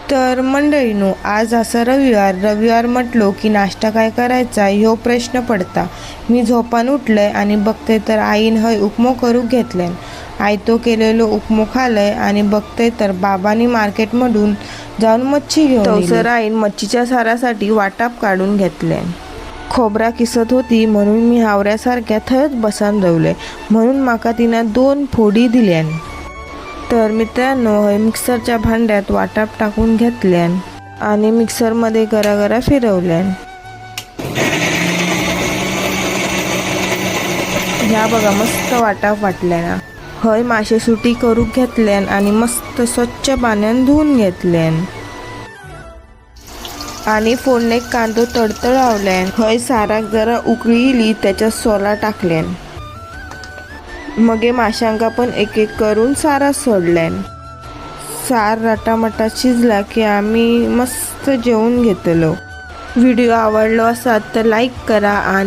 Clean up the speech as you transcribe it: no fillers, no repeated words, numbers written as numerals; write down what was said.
तर मंडळीनो, आज असा रविवार म्हटलो की नाश्ता काय करायचा ह्यो प्रश्न पडता। मी झोपान उठलंय आणि बघते तर आईन हय उपमो करूक घेतल्यान। आई तो केलेलो उपमो खालय आणि बघते तर बाबांनी मार्केटमधून जाऊन मच्छी घेऊन तवसर आईन मच्छीच्या सारासाठी वाटाप काढून घेतल्यान। खोबरा किसत होती म्हणून मी हावऱ्यासारख्या थयच बसान रवले, म्हणून माका तिनं 2 फोडी दिल्यान। तर मित्रांनो, हे मिक्सरच्या भांड्यात वाटाप टाकून घेतल्यान आणि मिक्सरमध्ये गरागरा फिरवल्यान। ह्या बघा मस्त वाटाप वाटल्यान। हय माशे सुटी करूक घेतल्यान आणि मस्त स्वच्छ पाण्यान धुवून घेतल्यान आणि फोडणेक कांदो तडतडावल्यान। हय साराक जरा उकळी इली त्याच्यात सोला टाकल्यान। मगे माशांका पण एक एक करून सारात सोडल्यान। सार रटामटा शिजला की आम्ही मस्त जेवून घेतलो। व्हिडिओ आवडलो असात तर लाईक करा आणि